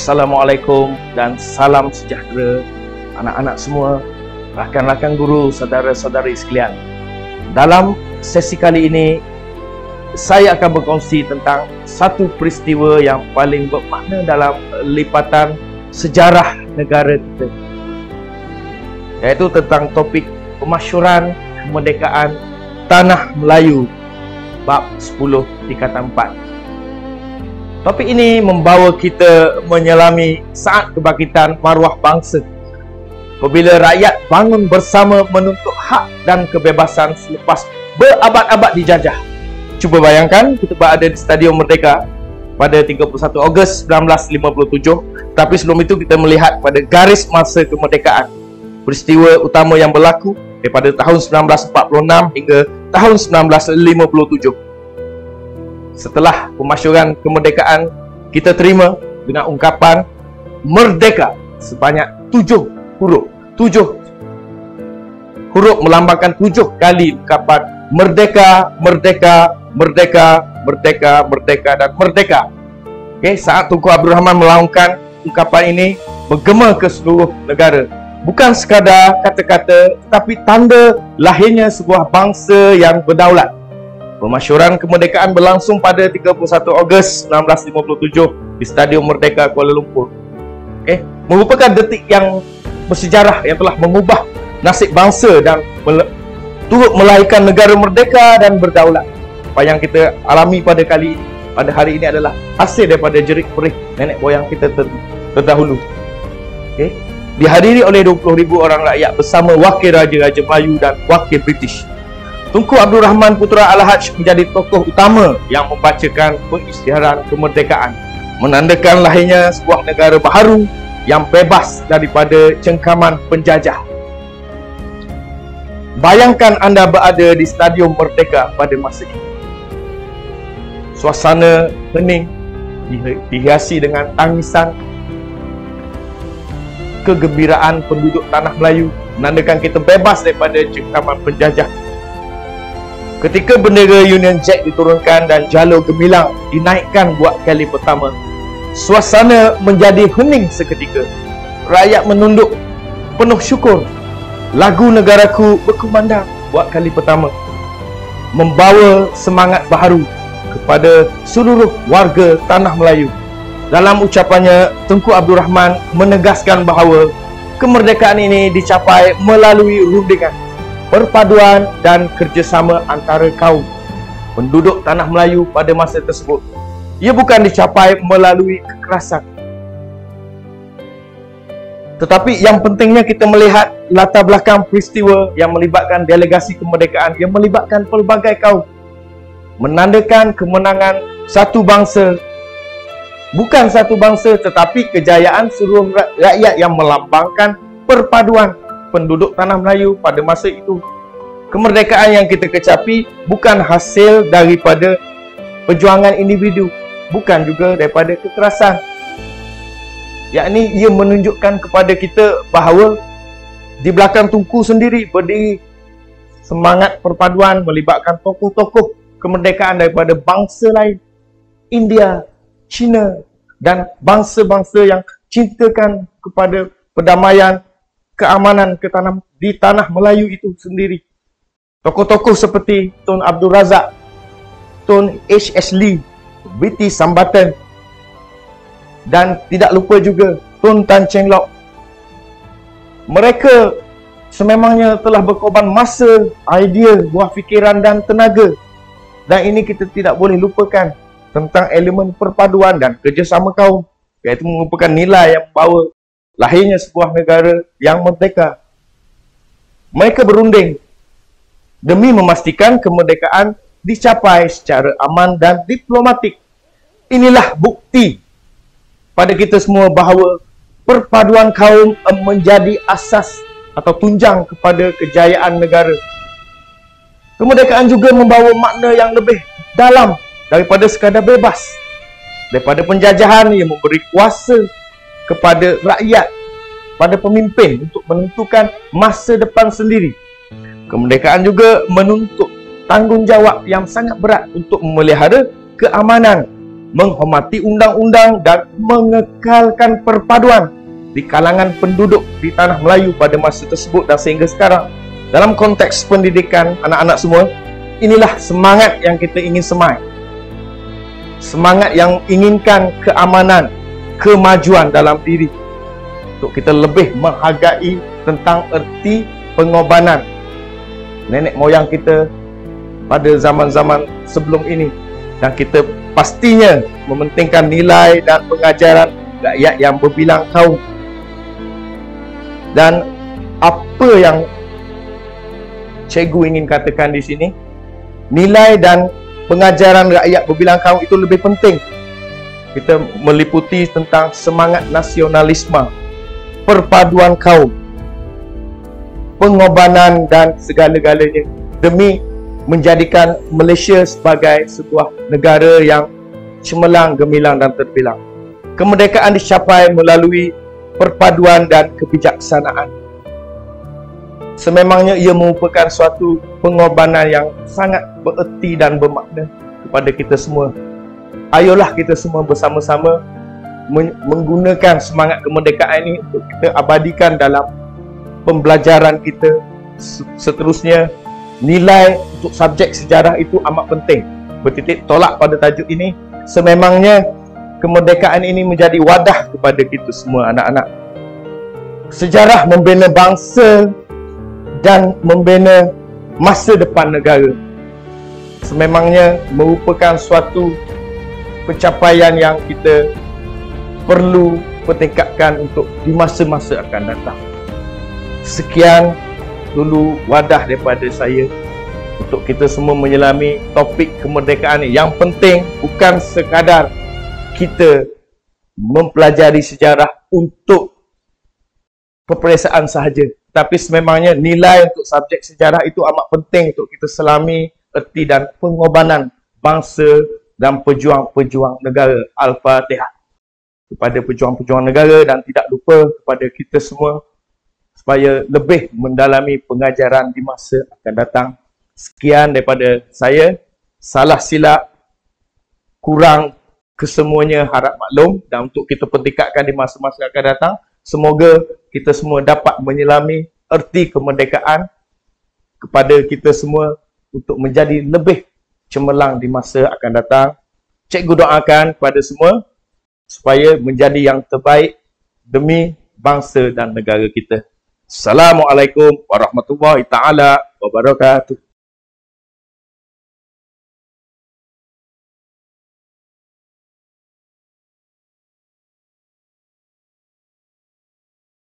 Assalamualaikum dan salam sejahtera anak-anak semua, rakan-rakan guru, saudara-saudari sekalian. Dalam sesi kali ini, saya akan berkongsi tentang satu peristiwa yang paling bermakna dalam lipatan sejarah negara kita, iaitu tentang topik pemasyhuran kemerdekaan Tanah Melayu bab 10 tingkatan 4. Topik ini membawa kita menyelami saat kebangkitan maruah bangsa, apabila rakyat bangun bersama menuntut hak dan kebebasan selepas berabad-abad dijajah. Cuba bayangkan, kita berada di Stadium Merdeka pada 31 Ogos 1957. Tapi sebelum itu kita melihat pada garis masa kemerdekaan, peristiwa utama yang berlaku daripada tahun 1946 hingga tahun 1957. Setelah pemasyhuran kemerdekaan, kita terima dengan ungkapan merdeka sebanyak 7 huruf. 7 huruf melambangkan 7 kali ungkapan merdeka, merdeka, merdeka, merdeka, merdeka dan merdeka. Okey, saat Tunku Abdul Rahman melaungkan ungkapan ini, bergema ke seluruh negara. Bukan sekadar kata-kata, tetapi tanda lahirnya sebuah bangsa yang berdaulat. Pemasyhuran kemerdekaan berlangsung pada 31 Ogos 1957 di Stadium Merdeka Kuala Lumpur. Merupakan detik yang bersejarah yang telah mengubah nasib bangsa dan turut melahirkan negara merdeka dan berdaulat. Apa yang kita alami pada hari ini adalah hasil daripada jerit perih nenek moyang kita terdahulu. Dihadiri oleh 20,000 orang rakyat bersama wakil Raja-Raja Melayu dan wakil British. Tunku Abdul Rahman Putra Al-Haj menjadi tokoh utama yang membacakan pengisytiharan kemerdekaan, menandakan lahirnya sebuah negara baharu yang bebas daripada cengkaman penjajah. Bayangkan anda berada di Stadium Merdeka pada masa itu. Suasana hening, dihiasi dengan tangisan, kegembiraan penduduk tanah Melayu, menandakan kita bebas daripada cengkaman penjajah. Ketika bendera Union Jack diturunkan dan jalur gemilang dinaikkan buat kali pertama, suasana menjadi hening seketika. Rakyat menunduk penuh syukur. Lagu negaraku berkumandang buat kali pertama, membawa semangat baharu kepada seluruh warga tanah Melayu. Dalam ucapannya, Tunku Abdul Rahman menegaskan bahawa kemerdekaan ini dicapai melalui rundingan, perpaduan dan kerjasama antara kaum penduduk tanah Melayu pada masa tersebut. Ia bukan dicapai melalui kekerasan. Tetapi yang pentingnya kita melihat latar belakang peristiwa yang melibatkan delegasi kemerdekaan, yang melibatkan pelbagai kaum, menandakan kemenangan satu bangsa. Bukan satu bangsa, tetapi kejayaan seluruh rakyat yang melambangkan perpaduan penduduk tanah Melayu pada masa itu. Kemerdekaan yang kita kecapi bukan hasil daripada perjuangan individu, bukan juga daripada kekerasan. Yakni ia menunjukkan kepada kita bahawa di belakang Tunku sendiri berdiri semangat perpaduan melibatkan tokoh-tokoh kemerdekaan daripada bangsa lain, India, China dan bangsa-bangsa yang cintakan kepada perdamaian, keamanan di tanah Melayu itu sendiri. Tokoh-tokoh seperti Tun Abdul Razak, Tun H.S. Lee, B.T. Sambatan, dan tidak lupa juga Tun Tan Cheng Lock. Mereka sememangnya telah berkorban masa, idea, buah fikiran dan tenaga. Dan ini kita tidak boleh lupakan tentang elemen perpaduan dan kerjasama kaum, iaitu merupakan nilai yang membawa lahirnya sebuah negara yang merdeka. Mereka berunding demi memastikan kemerdekaan dicapai secara aman dan diplomatik. Inilah bukti pada kita semua bahawa perpaduan kaum menjadi asas atau tunjang kepada kejayaan negara. Kemerdekaan juga membawa makna yang lebih dalam daripada sekadar bebas daripada penjajahan. Ia memberi kuasa kepada rakyat, pada pemimpin untuk menentukan masa depan sendiri. Kemerdekaan juga menuntut tanggungjawab yang sangat berat untuk memelihara keamanan menghormati undang-undang dan mengekalkan perpaduan di kalangan penduduk di tanah Melayu pada masa tersebut dan sehingga sekarang. Dalam konteks pendidikan anak-anak semua, inilah semangat yang kita ingin semai. Semangat yang inginkan keamanan, kemajuan dalam diri, untuk kita lebih menghargai tentang erti pengorbanan nenek moyang kita pada zaman-zaman sebelum ini, dan kita pastinya mementingkan nilai dan pengajaran rakyat yang berbilang kaum. Dan apa yang cikgu ingin katakan di sini, nilai dan pengajaran rakyat berbilang kaum itu lebih penting. Kita meliputi tentang semangat nasionalisme, perpaduan kaum, pengorbanan dan segala-galanya demi menjadikan Malaysia sebagai sebuah negara yang cemerlang, gemilang dan terbilang. Kemerdekaan dicapai melalui perpaduan dan kebijaksanaan. Sememangnya ia merupakan suatu pengorbanan yang sangat bererti dan bermakna kepada kita semua. Ayolah kita semua bersama-sama menggunakan semangat kemerdekaan ini untuk kita abadikan dalam pembelajaran kita. Seterusnya, nilai untuk subjek sejarah itu amat penting. Bertitik tolak pada tajuk ini, sememangnya kemerdekaan ini menjadi wadah kepada kita semua anak-anak. Sejarah membina bangsa dan membina masa depan negara. Sememangnya merupakan suatu pencapaian yang kita perlu pertingkatkan untuk di masa-masa akan datang. Sekian dulu wadah daripada saya untuk kita semua menyelami topik kemerdekaan ini. Yang penting bukan sekadar kita mempelajari sejarah untuk peperiksaan sahaja, tapi sememangnya nilai untuk subjek sejarah itu amat penting untuk kita selami erti dan pengorbanan bangsa dan pejuang-pejuang negara. Al-Fatihah kepada pejuang-pejuang negara, dan tidak lupa kepada kita semua supaya lebih mendalami pengajaran di masa akan datang. Sekian daripada saya. Salah silap, kurang kesemuanya harap maklum, dan untuk kita pertingkatkan di masa-masa akan datang, semoga kita semua dapat menyelami erti kemerdekaan kepada kita semua untuk menjadi lebih cemerlang di masa akan datang. Cikgu doakan kepada semua supaya menjadi yang terbaik demi bangsa dan negara kita. Assalamualaikum warahmatullahi taala wabarakatuh.